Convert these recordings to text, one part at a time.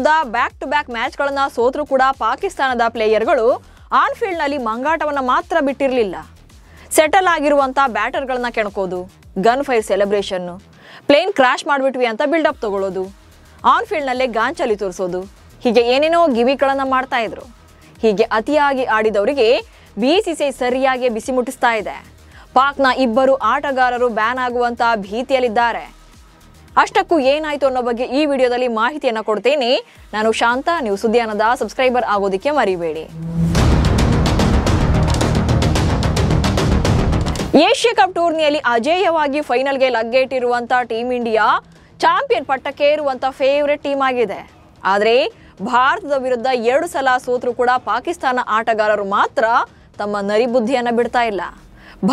ವಿರುದ್ಧ back to back ಮ್ಯಾಚ್ಗಳನ್ನು ಸೋತರೂ ಕೂಡ ಪಾಕಿಸ್ತಾನದ ಪ್ಲೇಯರ್ಗಳು ಆನ್ ಫೀಲ್ಡ್ನಲ್ಲಿ ಮಂಗಾಟವನ್ನು ಮಾತ್ರ ಬಿಟ್ಟಿರಲಿಲ್ಲ. ಸೆಟಲ್ ಆಗಿರುವಂಥ ಬ್ಯಾಟರ್ಗಳನ್ನ ಕೆಣಕೋದು, ಗನ್ ಫೈರ್ ಸೆಲೆಬ್ರೇಷನ್ನು, ಪ್ಲೇನ್ ಕ್ರಾಶ್ ಮಾಡಿಬಿಟ್ವಿ ಅಂತ ಬಿಲ್ಡಪ್ ತಗೊಳ್ಳೋದು, ಆನ್ ಫೀಲ್ಡ್ನಲ್ಲೇ ಗಾಂಚಲಿ ತೋರಿಸೋದು, ಹೀಗೆ ಏನೇನೋ ಗಿಮಿಗಳನ್ನು ಮಾಡ್ತಾ ಇದ್ರು. ಹೀಗೆ ಅತಿಯಾಗಿ ಆಡಿದವರಿಗೆ BCCI ಸರಿಯಾಗಿ ಬಿಸಿ ಮುಟ್ಟಿಸ್ತಾ ಇದೆ. ಪಾಕ್ನ ಇಬ್ಬರು ಆಟಗಾರರು ಬ್ಯಾನ್ ಆಗುವಂಥ ಭೀತಿಯಲ್ಲಿದ್ದಾರೆ. ಅಷ್ಟಕ್ಕೂ ಏನಾಯ್ತು ಅನ್ನೋ ಬಗ್ಗೆ ಈ ವಿಡಿಯೋದಲ್ಲಿ ಮಾಹಿತಿಯನ್ನು ಕೊಡ್ತೇನೆ. ನಾನು ಶಾಂತ, ನೀವು ಸುದ್ದಿಯಾನದ ಸಬ್ಸ್ಕ್ರೈಬರ್ ಆಗೋದಕ್ಕೆ ಮರಿಬೇಡಿ. ಏಷ್ಯಾ ಕಪ್ ಟೂರ್ನಿಯಲ್ಲಿ ಅಜೇಯವಾಗಿ ಫೈನಲ್ಗೆ ಲಗ್ಗೆಯಿಟ್ಟಿರುವಂಥ ಟೀಮ್ ಇಂಡಿಯಾ ಚಾಂಪಿಯನ್ ಪಟ್ಟಕ್ಕೆ ಏರುವಂಥ ಫೇವರೆಟ್ ಟೀಮ್ ಆಗಿದೆ. ಆದರೆ ಭಾರತದ ವಿರುದ್ಧ 2 ಸಲ ಸೋತರೂ ಕೂಡ ಪಾಕಿಸ್ತಾನ ಆಟಗಾರರು ಮಾತ್ರ ತಮ್ಮ ನರಿಬುದ್ಧಿಯನ್ನು ಬಿಡ್ತಾ ಇಲ್ಲ.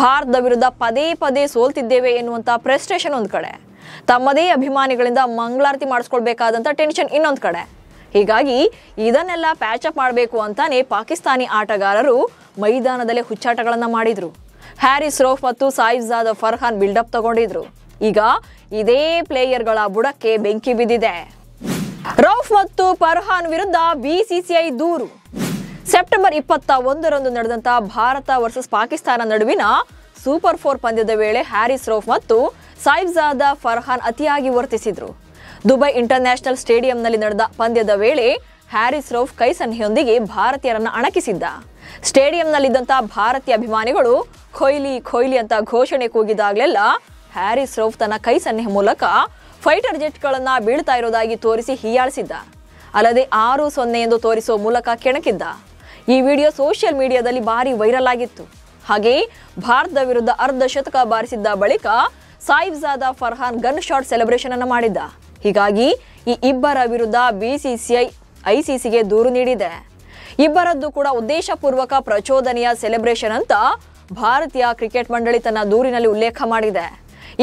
ಭಾರತದ ವಿರುದ್ಧ ಪದೇ ಪದೇ ಸೋಲ್ತಿದ್ದೇವೆ ಎನ್ನುವಂಥ ಫ್ರಸ್ಟ್ರೇಷನ್ ಒಂದು ಕಡೆ, ತಮ್ಮದೇ ಅಭಿಮಾನಿಗಳಿಂದ ಮಂಗಳಾರತಿ ಮಾಡಿಸ್ಕೊಳ್ಬೇಕಾದಂಥ ಟೆನ್ಷನ್ ಇನ್ನೊಂದು ಕಡೆ. ಹೀಗಾಗಿ ಇದನ್ನೆಲ್ಲ ಪ್ಯಾಚಪ್ ಮಾಡಬೇಕು ಅಂತಾನೆ ಪಾಕಿಸ್ತಾನಿ ಆಟಗಾರರು ಮೈದಾನದಲ್ಲೇ ಹುಚ್ಚಾಟಗಳನ್ನು ಮಾಡಿದ್ರು. ಹ್ಯಾರಿಸ್ ರೌಫ್ ಮತ್ತು ಸಾಯಿಫ್ಜಾದ ಫರ್ಹಾನ್ ಬಿಲ್ಡಪ್ ತಗೊಂಡಿದ್ರು. ಈಗ ಇದೇ ಪ್ಲೇಯರ್ಗಳ ಬುಡಕ್ಕೆ ಬೆಂಕಿ ಬಿದ್ದಿದೆ. ರೌಫ್ ಮತ್ತು ಫರ್ಹಾನ್ ವಿರುದ್ಧ BCCI ದೂರು. ಸೆಪ್ಟೆಂಬರ್ 21ರಂದು ನಡೆದಂತ ಭಾರತ ವರ್ಸಸ್ ಪಾಕಿಸ್ತಾನ ನಡುವಿನ ಸೂಪರ್ 4 ಪಂದ್ಯದ ವೇಳೆ ಹ್ಯಾರಿಸ್ ರೌಫ್ ಮತ್ತು ಸಾಯಿಫ್ಜಾದ ಫರ್ಹಾನ್ ಅತಿಯಾಗಿ ವರ್ತಿಸಿದ್ರು. ದುಬೈ ಇಂಟರ್ನ್ಯಾಷನಲ್ ಸ್ಟೇಡಿಯಂನಲ್ಲಿ ನಡೆದ ಪಂದ್ಯದ ವೇಳೆ ಹ್ಯಾರಿಸ್ ರೌಫ್ ಕೈ ಸನ್ನೆಯೊಂದಿಗೆ ಭಾರತೀಯರನ್ನು ಅಣಕಿಸಿದ್ದ. ಸ್ಟೇಡಿಯಂನಲ್ಲಿದ್ದಂಥ ಭಾರತೀಯ ಅಭಿಮಾನಿಗಳು ಕೊಹ್ಲಿ ಕೊಹ್ಲಿ ಅಂತ ಘೋಷಣೆ ಕೂಗಿದಾಗಲೆಲ್ಲ ಹ್ಯಾರಿಸ್ ರೌಫ್ ತನ್ನ ಕೈ ಸನ್ನೆ ಮೂಲಕ ಫೈಟರ್ ಜೆಟ್ಗಳನ್ನು ಬೀಳ್ತಾ ಇರೋದಾಗಿ ತೋರಿಸಿ ಹೀಯಾಳಿಸಿದ್ದ. ಅಲ್ಲದೆ 6-0 ಎಂದು ತೋರಿಸುವ ಮೂಲಕ ಕೆಣಕಿದ್ದ. ಈ ವಿಡಿಯೋ ಸೋಷಿಯಲ್ ಮೀಡಿಯಾದಲ್ಲಿ ಭಾರಿ ವೈರಲ್ ಆಗಿತ್ತು. ಹಾಗೆ ಭಾರತದ ವಿರುದ್ಧ ಅರ್ಧ ಶತಕ ಬಾರಿಸಿದ್ದ ಬಳಿಕ ಸಾಯಿಫ್ಜಾದ ಫರ್ಹಾನ್ ಗನ್ ಶಾಟ್ ಸೆಲೆಬ್ರೇಷನ್ ಅನ್ನು ಮಾಡಿದ್ದ. ಹೀಗಾಗಿ ಈ ಇಬ್ಬರ ವಿರುದ್ಧ BCCI ICCಗೆ ದೂರು ನೀಡಿದೆ. ಇಬ್ಬರದ್ದು ಕೂಡ ಉದ್ದೇಶಪೂರ್ವಕ ಪ್ರಚೋದನೆಯ ಸೆಲೆಬ್ರೇಷನ್ ಅಂತ ಭಾರತೀಯ ಕ್ರಿಕೆಟ್ ಮಂಡಳಿ ತನ್ನ ದೂರಿನಲ್ಲಿ ಉಲ್ಲೇಖ ಮಾಡಿದೆ.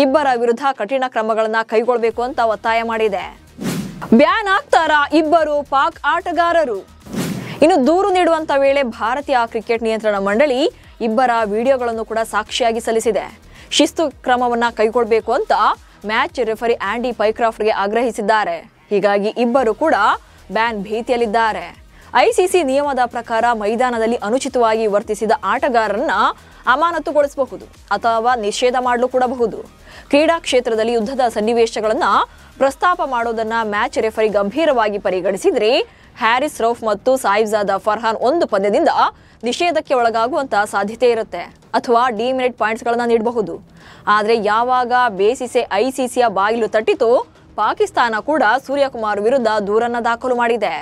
ಇಬ್ಬರ ವಿರುದ್ಧ ಕಠಿಣ ಕ್ರಮಗಳನ್ನು ಕೈಗೊಳ್ಳಬೇಕು ಅಂತ ಒತ್ತಾಯ ಮಾಡಿದೆ. ಬ್ಯಾನ್ ಆಗ್ತಾರಾ ಇಬ್ಬರು ಪಾಕ್ ಆಟಗಾರರು? ಇನ್ನು ದೂರು ನೀಡುವಂತ ವೇಳೆ ಭಾರತೀಯ ಕ್ರಿಕೆಟ್ ನಿಯಂತ್ರಣ ಮಂಡಳಿ ಇಬ್ಬರ ವಿಡಿಯೋಗಳನ್ನು ಕೂಡ ಸಾಕ್ಷಿಯಾಗಿ ಸಲ್ಲಿಸಿದೆ. ಶಿಸ್ತು ಕ್ರಮವನ್ನ ಕೈಗೊಳ್ಳಬೇಕು ಅಂತ ಮ್ಯಾಚ್ ರೆಫರಿ ಆಂಡಿ ಪೈಕ್ರಾಫ್ಟ್ಗೆ ಆಗ್ರಹಿಸಿದ್ದಾರೆ. ಹೀಗಾಗಿ ಇಬ್ಬರು ಕೂಡ ಬ್ಯಾನ್ ಭೀತಿಯಲ್ಲಿದ್ದಾರೆ. ICC ನಿಯಮದ ಪ್ರಕಾರ ಮೈದಾನದಲ್ಲಿ ಅನುಚಿತವಾಗಿ ವರ್ತಿಸಿದ ಆಟಗಾರರನ್ನ ಅಮಾನತುಗೊಳಿಸಬಹುದು ಅಥವಾ ನಿಷೇಧ ಮಾಡಲು ಕೂಡಬಹುದು. ಕ್ರೀಡಾ ಕ್ಷೇತ್ರದಲ್ಲಿ ಯುದ್ಧದ ಸನ್ನಿವೇಶಗಳನ್ನು ಪ್ರಸ್ತಾಪ ಮಾಡೋದನ್ನ ಮ್ಯಾಚ್ ರೆಫರಿ ಗಂಭೀರವಾಗಿ ಪರಿಗಣಿಸಿದ್ರೆ ಹ್ಯಾರಿಸ್ ರೌಫ್ ಮತ್ತು ಸಾಯಿಫ್ಜಾದ ಫರ್ಹಾನ್ ಒಂದು ಪಂದ್ಯದಿಂದ ನಿಷೇಧಕ್ಕೆ ಒಳಗಾಗುವಂತ ಸಾಧ್ಯತೆ ಇರುತ್ತೆ ಅಥವಾ ಡಿಮೆರಿಟ್ ಪಾಯಿಂಟ್ಸ್ಗಳನ್ನ ನೀಡಬಹುದು. ಆದರೆ ಯಾವಾಗ BCCI ICCಯ ಬಾಗಿಲು ತಟ್ಟಿತು, ಪಾಕಿಸ್ತಾನ ಕೂಡ ಸೂರ್ಯಕುಮಾರ್ ವಿರುದ್ಧ ದೂರನ್ನ ದಾಖಲು ಮಾಡಿದೆ.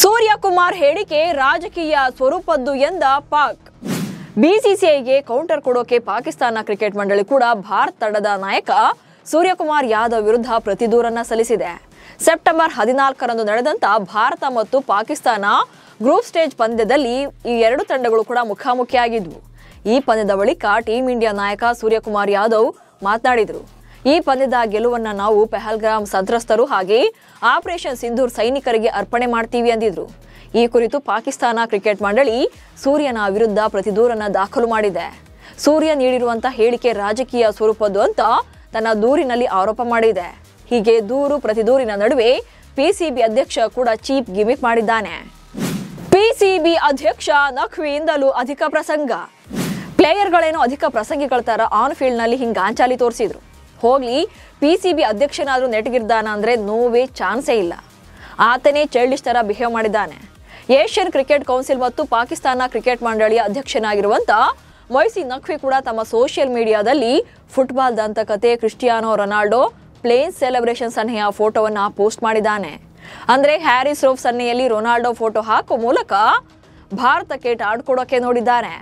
ಸೂರ್ಯಕುಮಾರ್ ಹೇಳಿಕೆ ರಾಜಕೀಯ ಸ್ವರೂಪದ್ದು ಎಂದ ಪಾಕ್. BCCIಗೆ ಕೌಂಟರ್ ಕೊಡೋಕೆ ಪಾಕಿಸ್ತಾನ ಕ್ರಿಕೆಟ್ ಮಂಡಳಿ ಕೂಡ ಭಾರತ ತಂಡದ ನಾಯಕ ಸೂರ್ಯಕುಮಾರ್ ಯಾದವ್ ವಿರುದ್ಧ ಪ್ರತಿದೂರನ್ನ ಸಲ್ಲಿಸಿದೆ. ಸೆಪ್ಟೆಂಬರ್ 14ರಂದು ನಡೆದಂತ ಭಾರತ ಮತ್ತು ಪಾಕಿಸ್ತಾನ ಗ್ರೂಪ್ ಸ್ಟೇಜ್ ಪಂದ್ಯದಲ್ಲಿ ಈ 2 ತಂಡಗಳು ಕೂಡ ಮುಖಾಮುಖಿಯಾಗಿದ್ವು. ಈ ಪಂದ್ಯದ ಬಳಿಕ ಟೀಮ್ ಇಂಡಿಯಾ ನಾಯಕ ಸೂರ್ಯಕುಮಾರ್ ಯಾದವ್ ಮಾತನಾಡಿದರು. ಈ ಪಂದ್ಯದ ಗೆಲುವನ್ನ ನಾವು ಪೆಹಲ್ಗಾಮ್ ಸಂತ್ರಸ್ತರು ಹಾಗೆ ಆಪರೇಷನ್ ಸಿಂಧೂರ್ ಸೈನಿಕರಿಗೆ ಅರ್ಪಣೆ ಮಾಡ್ತೀವಿ ಅಂದಿದ್ರು. ಈ ಕುರಿತು ಪಾಕಿಸ್ತಾನ ಕ್ರಿಕೆಟ್ ಮಂಡಳಿ ಸೂರ್ಯನ ವಿರುದ್ಧ ಪ್ರತಿದೂರನ್ನ ದಾಖಲು ಮಾಡಿದೆ. ಸೂರ್ಯ ನೀಡಿರುವಂತಹ ಹೇಳಿಕೆ ರಾಜಕೀಯ ಸ್ವರೂಪದ್ದು ಅಂತ ತನ್ನ ದೂರಿನಲ್ಲಿ ಆರೋಪ ಮಾಡಿದೆ. ಹೀಗೆ ದೂರು ಪ್ರತಿದೂರಿನ ನಡುವೆ PCB ಅಧ್ಯಕ್ಷ ಕೂಡ ಚೀಪ್ ಗಿಮಿಕ್ ಮಾಡಿದ್ದಾನೆ. PCB ಅಧ್ಯಕ್ಷ ನಖ್ವಿಯಿಂದಲೂ ಅಧಿಕ ಪ್ರಸಂಗ. ಪ್ಲೇಯರ್ಗಳೇನೋ ಅಧಿಕ ಪ್ರಸಂಗಿಗಳ ತರ ಆನ್ ಫೀಲ್ಡ್ ನಲ್ಲಿ ಹಿಂಗಾಂಚಾಲಿ ತೋರಿಸಿದ್ರು. ಹೋಗ್ಲಿ PCB ಅಧ್ಯಕ್ಷನಾದ್ರೂ ನೆಟ್ಗಿರ್ದಾನ ಅಂದ್ರೆ ನೋವೇ ಚಾನ್ಸೇ ಇಲ್ಲ. ಆತನೇ ಚೈಲ್ಡಿಶ್ ತರ ಬಿಹೇವ್ ಮಾಡಿದ್ದಾನೆ. ಏಷ್ಯನ್ ಕ್ರಿಕೆಟ್ ಕೌನ್ಸಿಲ್ ಮತ್ತು ಪಾಕಿಸ್ತಾನ ಕ್ರಿಕೆಟ್ ಮಂಡಳಿಯ ಅಧ್ಯಕ್ಷನಾಗಿರುವಂತ ಮೊಯ್ಸಿನ್ ನಖ್ವಿ ಕೂಡ ತಮ್ಮ ಸೋಷಿಯಲ್ ಮೀಡಿಯಾದಲ್ಲಿ ಫುಟ್ಬಾಲ್ ದಂತಕತೆ ಕ್ರಿಸ್ಟಿಯಾನೋ ರೊನಾಲ್ಡೋ ಪ್ಲೇನ್ ಸೆಲೆಬ್ರೇಷನ್ ಸನ್ನೆಯ ಫೋಟೋವನ್ನ ಪೋಸ್ಟ್ ಮಾಡಿದ್ದಾನೆ. ಅಂದ್ರೆ ಹ್ಯಾರಿಸ್ ರೌಫ್ ಸನ್ನೆಯಲ್ಲಿ ರೊನಾಲ್ಡೋ ಫೋಟೋ ಹಾಕುವ ಮೂಲಕ ಭಾರತಕ್ಕೆ ಆಡ್ಕೊಡೋಕೆ ನೋಡಿದ್ದಾರೆ.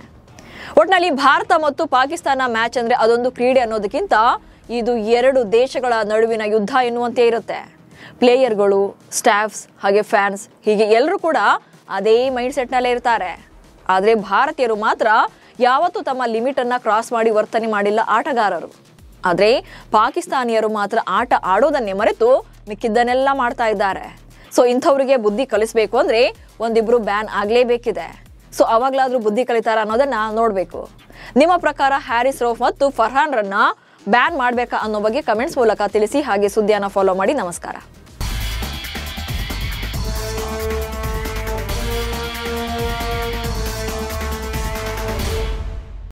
ಒಟ್ನಲ್ಲಿ ಭಾರತ ಮತ್ತು ಪಾಕಿಸ್ತಾನ ಮ್ಯಾಚ್ ಅಂದ್ರೆ ಅದೊಂದು ಕ್ರೀಡೆ ಅನ್ನೋದಕ್ಕಿಂತ ಇದು 2 ದೇಶಗಳ ನಡುವಿನ ಯುದ್ಧ ಎನ್ನುವಂತೆ ಇರುತ್ತೆ. ಪ್ಲೇಯರ್ಗಳು, ಸ್ಟಾಫ್ಸ್ ಹಾಗೆ ಫ್ಯಾನ್ಸ್ ಹೀಗೆ ಎಲ್ಲರೂ ಕೂಡ ಅದೇ ಮೈಂಡ್ ಸೆಟ್ನಲ್ಲೇ ಇರ್ತಾರೆ. ಆದರೆ ಭಾರತೀಯರು ಮಾತ್ರ ಯಾವತ್ತೂ ತಮ್ಮ ಲಿಮಿಟನ್ನು ಕ್ರಾಸ್ ಮಾಡಿ ವರ್ತನೆ ಮಾಡಿಲ್ಲ ಆಟಗಾರರು. ಆದರೆ ಪಾಕಿಸ್ತಾನಿಯರು ಮಾತ್ರ ಆಟ ಆಡೋದನ್ನೇ ಮರೆತು ಮಿಕ್ಕಿದ್ದನ್ನೆಲ್ಲ ಮಾಡ್ತಾ ಇದ್ದಾರೆ. ಸೊ ಇಂಥವ್ರಿಗೆ ಬುದ್ಧಿ ಕಲಿಸಬೇಕು ಅಂದರೆ ಒಂದಿಬ್ರು ಬ್ಯಾನ್ ಆಗಲೇಬೇಕಿದೆ. ಸೊ ಅವಾಗಲಾದರೂ ಬುದ್ಧಿ ಕಲಿತಾರ ಅನ್ನೋದನ್ನ ನೋಡಬೇಕು. ನಿಮ್ಮ ಪ್ರಕಾರ ಹ್ಯಾರಿಸ್ ರೌಫ್ ಮತ್ತು ಫರ್ಹಾನ್ರನ್ನ ಬ್ಯಾನ್ ಮಾಡಬೇಕಾ ಅನ್ನೋ ಬಗ್ಗೆ ಕಮೆಂಟ್ಸ್ ಮೂಲಕ ತಿಳಿಸಿ. ಹಾಗೆ ಸುದ್ದಿಯನ್ನು ಫಾಲೋ ಮಾಡಿ. ನಮಸ್ಕಾರ.